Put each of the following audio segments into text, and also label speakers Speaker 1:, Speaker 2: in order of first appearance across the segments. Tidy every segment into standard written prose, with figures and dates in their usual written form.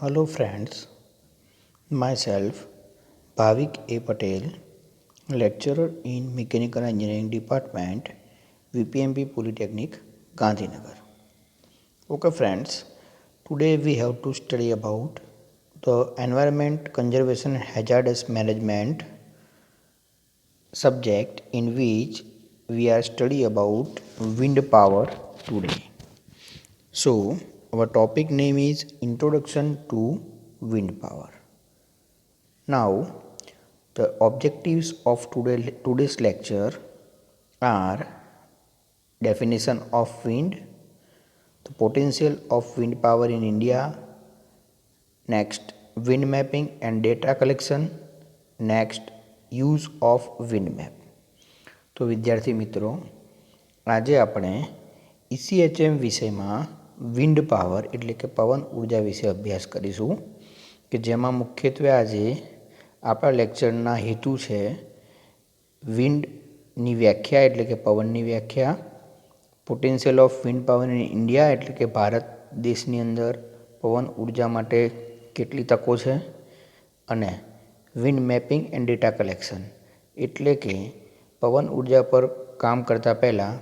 Speaker 1: Hello friends, myself Bhavik A. Patel, lecturer in Mechanical Engineering Department, VPMP Polytechnic, Gandhinagar. Okay friends, today we have to study about the Environment Conservation and Hazardous Management subject, in which we are study about wind power today. So our topic name is Introduction to Wind Power. Now, the objectives of today's lecture are definition of wind, the potential of wind power in India, next wind mapping and data collection, next use of wind map. તો વિદ્યાર્થી મિત્રો, આજે આપણે ECHM વિષયમાં wind power એટલે કે પવન ઉર્જા વિશે અભ્યાસ કરીશું, કે જેમાં મુખ્યત્વે આજે આપણા લેક્ચરના હેતુ છે વિન્ડની વ્યાખ્યા એટલે કે પવનની વ્યાખ્યા, potential of wind power in India એટલે કે ભારત દેશની અંદર પવન ઉર્જા માટે કેટલી તકો છે, અને wind mapping and data collection એટલે કે પવન ઉર્જા પર કામ કરતાં પહેલાં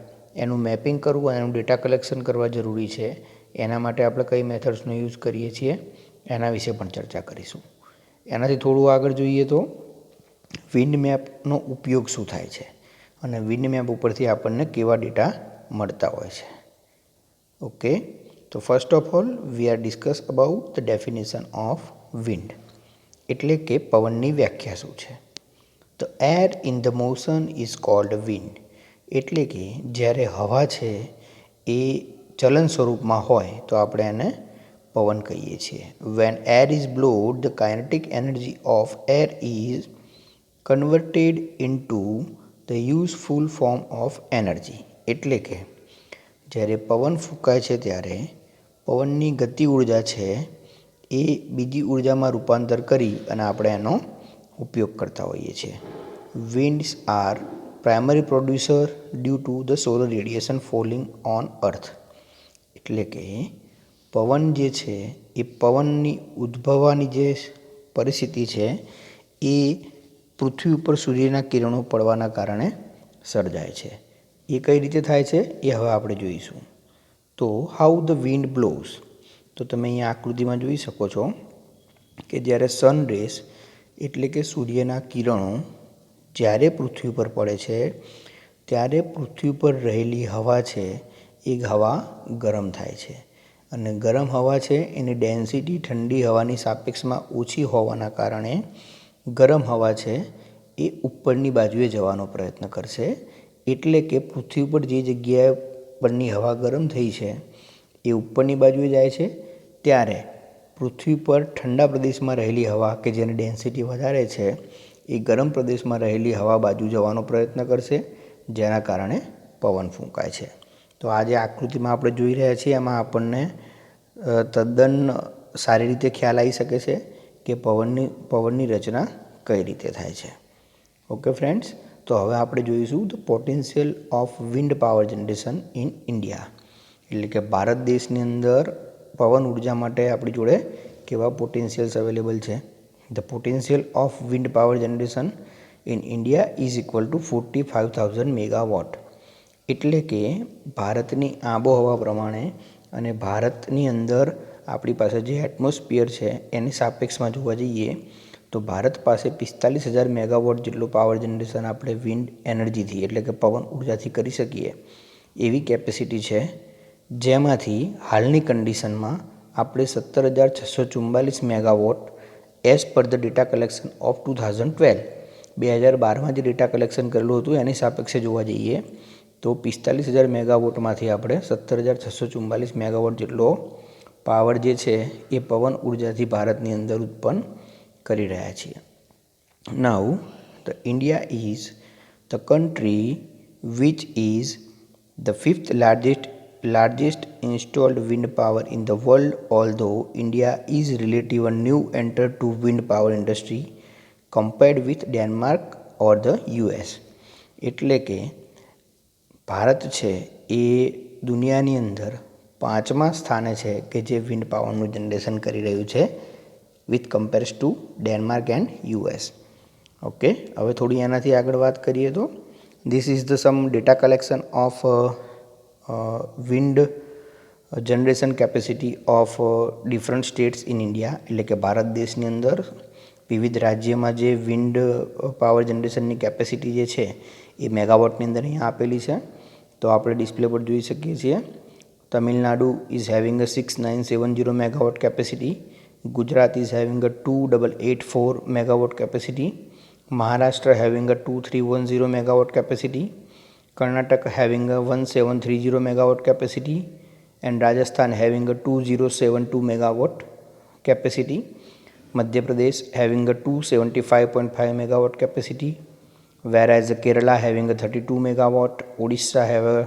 Speaker 1: એનું મેપિંગ કરવું અને એનું ડેટા કલેક્શન કરવા જરૂરી છે. એના માટે આપણે કઈ મેથડ્સનો યુઝ કરીએ છીએ એના વિશે પણ ચર્ચા કરીશું. એનાથી થોડું આગળ જોઈએ તો વિન્ડ મેપનો ઉપયોગ શું થાય છે અને વિન્ડ મેપ ઉપરથી આપણને કેવા ડેટા મળતા હોય છે. ઓકે, તો first of all we are discuss about the definition of wind એટલે કે પવનની વ્યાખ્યા શું છે. The air in the motion is called wind એટલે કે જ્યારે હવા છે એ ચલન સ્વરૂપમાં હોય તો આપણે એને પવન કહીએ છીએ. When air is blowed the kinetic energy of air is converted into the useful form of energy એટલે કે જ્યારે પવન ફૂંકાય છે ત્યારે પવનની ગતિ ઉર્જા છે એ બીજી ઉર્જામાં રૂપાંતર કરી અને આપણે એનો ઉપયોગ કરતા હોઈએ છીએ. Winds are primary producer due to the solar radiation falling on earth એટલે કે પવન જે છે એ પવનની ઉદ્ભવવાની જે પરિસ્થિતિ છે એ પૃથ્વી ઉપર સૂર્યના કિરણો પડવાના કારણે સર્જાય છે. એ કઈ રીતે થાય છે એ હવે આપણે જોઈશું. તો હાઉ ધ વિન્ડ બ્લોઝ, તો તમે અહીંયા આકૃતિમાં જોઈ શકો છો કે જ્યારે સન રેસ એટલે કે સૂર્યના કિરણો જ્યારે પૃથ્વી પર પડે છે ત્યારે પૃથ્વી પર રહેલી હવા છે એ હવા ગરમ થાય છે, અને ગરમ હવા છે એની ડેન્સિટી ઠંડી હવાની સાપેક્ષમાં ઓછી હોવાના કારણે ગરમ હવા છે એ ઉપરની બાજુએ જવાનો પ્રયત્ન કરશે. એટલે કે પૃથ્વી પર જે જગ્યાએ પરની હવા ગરમ થઈ છે એ ઉપરની બાજુએ જાય છે, ત્યારે પૃથ્વી પર ઠંડા પ્રદેશમાં રહેલી હવા કે જેની ડેન્સિટી વધારે છે એ ગરમ પ્રદેશમાં રહેલી હવા બાજુ જવાનો પ્રયત્ન કરશે, જેના કારણે પવન ફૂંકાય છે. તો આ જે આકૃતિમાં આપણે જોઈ રહ્યા છીએ એમાં આપણને તદ્દન સારી રીતે ખ્યાલ આવી શકે છે કે પવનની રચના કઈ રીતે થાય છે. ઓકે ફ્રેન્ડ્સ, તો હવે આપણે જોઈશું the potential of wind power generation in India એટલે કે ભારત દેશની અંદર પવન ઉર્જા માટે આપણી જોડે કેવા પોટેન્શિયલ્સ અવેલેબલ છે. The potential of wind power generation in India is equal to 45,000 megawatt એટલે કે ભારતની આબોહવા પ્રમાણે અને ભારતની અંદર આપણી પાસે જે એટમોસ્ફિયર છે એની સાપેક્ષમાં જોવા જઈએ તો ભારત પાસે 45,000 મેગાવોટ જેટલું પાવર જનરેશન આપણે વિન્ડ એનર્જીથી એટલે કે પવન ઉર્જાથી કરી શકીએ એવી કેપેસિટી છે, જેમાંથી હાલની કન્ડિશનમાં આપણે 17,644 megawatt as per the data collection of 2012માં જે ડેટા કલેક્શન કરેલું હતું એની સાપેક્ષે જોવા જઈએ તો 45,000 મેગાવોટમાંથી આપણે 17,644 મેગાવોટ જેટલો પાવર જે છે એ પવન ઉર્જાથી ભારતની અંદર ઉત્પન્ન કરી રહ્યા છીએ. નાઉ the India is the country which is the fifth largest installed wind power in the world, although India is relatively new enter to wind power industry compared with Denmark or the US એટલે કે ભારત છે એ દુનિયાની અંદર 5મા સ્થાને છે કે જે wind પાવરનું જનરેશન કરી રહ્યું છે with compares to Denmark and US. Okay, હવે થોડી એનાથી આગળ વાત કરીએ તો this is the sum data collection of wind generation capacity of different states in India. એટલે કે ભારત દેશની અંદર વિવિધ રાજ્યમાં જે વિન્ડ પાવર જનરેશનની કેપેસિટી જે છે એ મેગાવોટની અંદર અહીંયા આપેલી છે. તો આપણે ડિસ્પ્લે પર જોઈ શકીએ છીએ. Tamil Nadu is having a 6970 megawatt capacity. Gujarat is having a 2884 megawatt capacity. Maharashtra having a 2310 megawatt capacity. Karnataka having a 1730 megawatt capacity. And Rajasthan having a 2072 megawatt capacity. Madhya Pradesh having a 275.5 megawatt capacity, whereas Kerala having a 32 megawatt, Odisha have a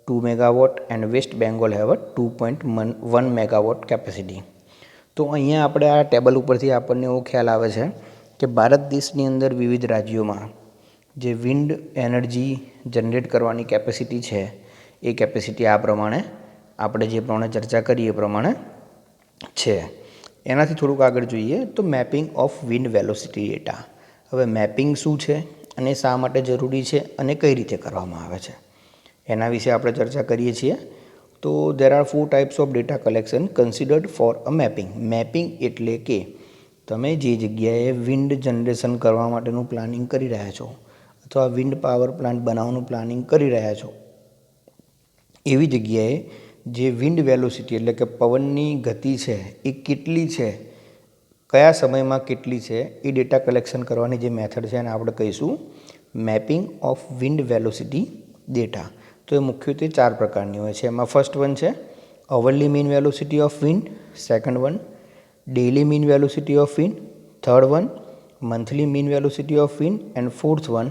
Speaker 1: 2 megawatt and West Bengal have a 2.1 megawatt capacity. તો અહીંયા આપણે આ table ઉપરથી આપણને એવો ખ્યાલ આવે છે કે ભારત દેશની અંદર વિવિધ રાજ્યોમાં જે વિન્ડ એનર્જી જનરેટ કરવાની કેપેસિટી છે એ કેપેસિટી આ પ્રમાણે આપણે જે પ્રમાણે ચર્ચા કરી એ પ્રમાણે છે. એનાથી થોડુંક આગળ જોઈએ તો mapping of wind velocity data. હવે મેપિંગ શું છે અને શા માટે જરૂરી છે અને કઈ રીતે કરવામાં આવે છે એના વિશે આપણે ચર્ચા કરીએ છીએ. તો there are 4 types of data collection considered for a mapping. Mapping એટલે કે તમે જે જગ્યાએ વિન્ડ જનરેશન કરવા માટેનું પ્લાનિંગ કરી રહ્યા છો અથવા વિન્ડ પાવર પ્લાન્ટ બનાવવાનું પ્લાનિંગ કરી રહ્યા છો એવી જગ્યાએ જે વિન્ડ વેલોસિટી એટલે કે પવનની ગતિ છે એ કેટલી છે, કયા સમયમાં કેટલી છે એ ડેટા કલેક્શન કરવાની જે મેથડ છે એને આપણે કહીશું mapping of wind velocity data. તો એ મુખ્યત્વે 4 પ્રકારની હોય છે. એમાં ફર્સ્ટ વન છે અવરલી mean velocity of wind, second one daily mean velocity of wind, third one monthly mean velocity of wind and fourth one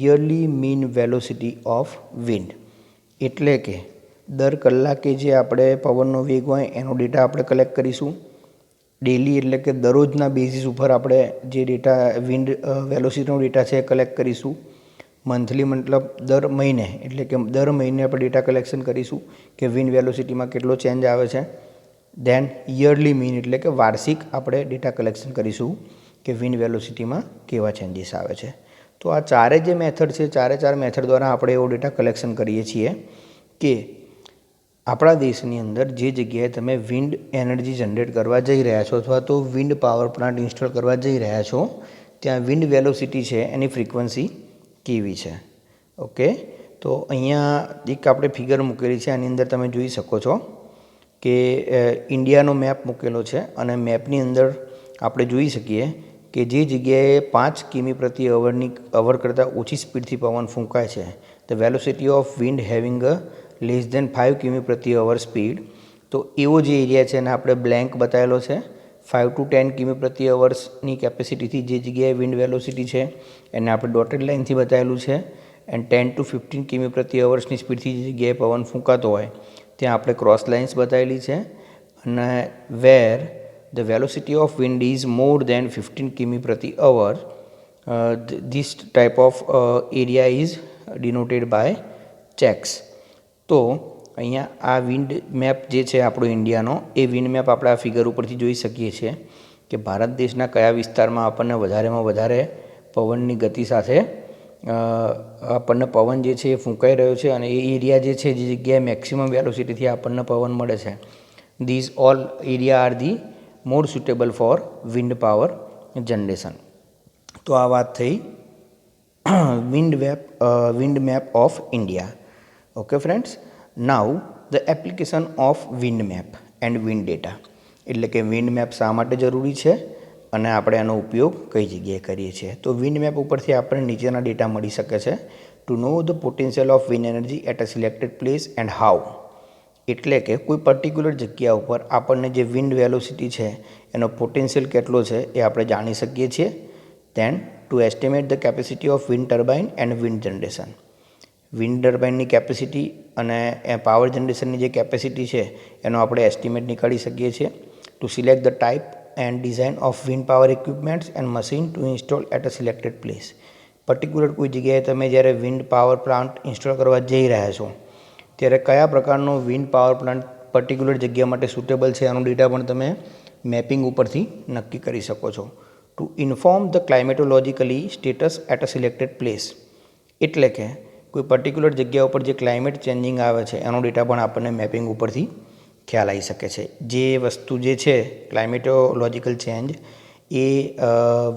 Speaker 1: yearly mean velocity of wind. એટલે કે દર કલાકે જે આપણે પવનનો વેગ હોય એનો ડેટા આપણે કલેક્ટ કરીશું. ડેલી એટલે કે દરરોજના બેઝિસ ઉપર આપણે જે ડેટા વિન્ડ વેલોસિટીનો ડેટા છે એ કલેક્ટ કરીશું. મંથલી મતલબ દર મહિને એટલે કે દર મહિને આપણે ડેટા કલેક્શન કરીશું કે વિન્ડ વેલોસિટીમાં કેટલો ચેન્જ આવે છે. ધેન યરલી મીન એટલે કે વાર્ષિક આપણે ડેટા કલેક્શન કરીશું કે વિન્ડ વેલોસિટીમાં કેવા ચેન્જીસ આવે છે. તો આ ચારે જે મેથડ છે ચાર મેથડ દ્વારા આપણે એવો ડેટા કલેક્શન કરીએ છીએ કે આપણા દેશની અંદર જે જગ્યાએ તમે વિન્ડ એનર્જી જનરેટ કરવા જઈ રહ્યા છો અથવા તો વિન્ડ પાવર પ્લાન્ટ ઇન્સ્ટોલ કરવા જઈ રહ્યા છો ત્યાં વિન્ડ વેલોસિટી છે એની ફ્રીક્વન્સી કેવી છે. ઓકે, તો અહીંયા એક આપણે ફિગર મૂકેલી છે. આની અંદર તમે જોઈ શકો છો કે ઇન્ડિયાનો મેપ મૂકેલો છે અને મેપની અંદર આપણે જોઈ શકીએ કે જે જગ્યાએ 5 કિમી પ્રતિ અવર કરતાં ઓછી સ્પીડથી પવન ફૂંકાય છે the velocity of wind having a less than 5 કિમી પ્રતિ અવર સ્પીડ. તો એવો જે એરિયા છે એને આપણે બ્લેન્ક બતાવેલો છે. 5 to 10 કિમી પ્રતિ અવર્સની કેપેસિટીથી જે જગ્યાએ વિન્ડ વેલોસિટી છે એને આપણે ડોટેડ લાઇનથી બતાવેલું છે. એન્ડ 10 to 15 કિમી પ્રતિ અવર્સની સ્પીડથી જે જગ્યાએ પવન ફૂંકાતો હોય ત્યાં આપણે ક્રોસ લાઇન્સ બતાવેલી છે. અને where the velocity of wind is more than 15 કિમી પ્રતિ hour this type of area is denoted by checks. તો અહીંયા આ વિન્ડ મેપ જે છે આપણો ઇન્ડિયાનો એ વિન્ડ મેપ આપણે આ ફિગર ઉપરથી જોઈ શકીએ છીએ કે ભારત દેશના કયા વિસ્તારમાં આપણને વધારેમાં વધારે પવનની ગતિ સાથે આપણને પવન જે છે એ ફૂંકાઈ રહ્યો છે અને એ એરિયા જે છે જે જગ્યાએ મેક્સિમમ વેલોસિટીથી આપણને પવન મળે છે. This all area are the more suitable four wind power generation. તો આ વાત થઈ wind map of India. Okay friends, now the application of wind map and wind data. એટલે કે વિન્ડ મેપ શા માટે જરૂરી છે અને આપણે એનો ઉપયોગ કઈ જગ્યાએ કરીએ છીએ. તો વિન્ડ મેપ ઉપરથી આપણને નીચેના ડેટા મળી શકે છે. To know the potential of wind energy at a selected place and how. એટલે કે કોઈ પર્ટિક્યુલર જગ્યા ઉપર આપણને જે વિન્ડ વેલોસિટી છે એનો પોટેન્શિયલ કેટલો છે એ આપણે જાણી શકીએ છીએ. Then to estimate the capacity of wind turbine and wind generation. Wind ટર્બાઇનની કેપેસિટી અને પાવર જનરેશનની જે કેપેસિટી છે એનો આપણે એસ્ટિમેટ નીકાળી શકીએ છીએ. To select the type and design of wind power equipments and machine to install at a selected place. Particular કોઈ જગ્યાએ તમે જ્યારે વિન્ડ પાવર પ્લાન્ટ ઇન્સ્ટોલ કરવા જઈ રહ્યા છો ત્યારે કયા પ્રકારનો વિન્ડ પાવર પ્લાન્ટ પર્ટિક્યુલર જગ્યા માટે સુટેબલ છે આનો ડેટા પણ તમે મેપિંગ ઉપરથી નક્કી કરી શકો છો. To inform the climatologically status at a selected place, એટલે કે કોઈ પર્ટિક્યુલર જગ્યા ઉપર જે ક્લાઇમેટ ચેન્જિંગ આવે છે એનો ડેટા પણ આપણને મેપિંગ ઉપરથી ખ્યાલ આવી શકે છે. જે વસ્તુ જે છે ક્લાઇમેટોલોજીકલ ચેન્જ એ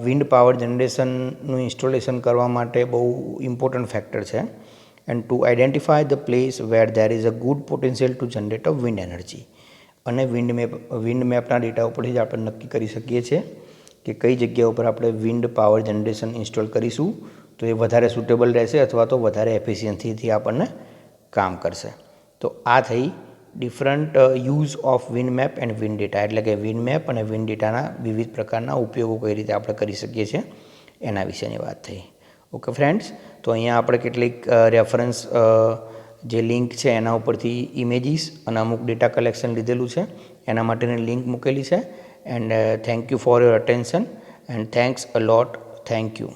Speaker 1: વિન્ડ પાવર જનરેશનનું ઇન્સ્ટોલેશન કરવા માટે બહુ ઇમ્પોર્ટન્ટ ફેક્ટર છે. And two identify the place where there is a good potential to generate a wind energy. અને વિન્ડ મેપના ડેટા ઉપરથી જ આપણે નક્કી કરી શકીએ છીએ કે કઈ જગ્યા ઉપર આપણે વિન્ડ પાવર જનરેશન ઇન્સ્ટોલ કરીશું તો એ વધારે સુટેબલ રહેશે અથવા તો વધારે એફિશિયન્સીથી આપણને કામ કરશે. તો આ થઈ different use of wind map and wind data, એટલે કે વિન્ડ મેપ અને વિન્ડ ડેટાના વિવિધ પ્રકારના ઉપયોગો કઈ રીતે આપણે કરી શકીએ છીએ એના વિશેની વાત થઈ. ઓકે ફ્રેન્ડ્સ, તો અહીંયા આપણે કેટલીક રેફરન્સ જે લિંક છે એના ઉપરથી ઇમેજીસ અને અમુક ડેટા કલેક્શન લીધેલું છે એના માટેની લિંક મૂકેલી છે. And thank you for your attention and thanks a lot. Thank you.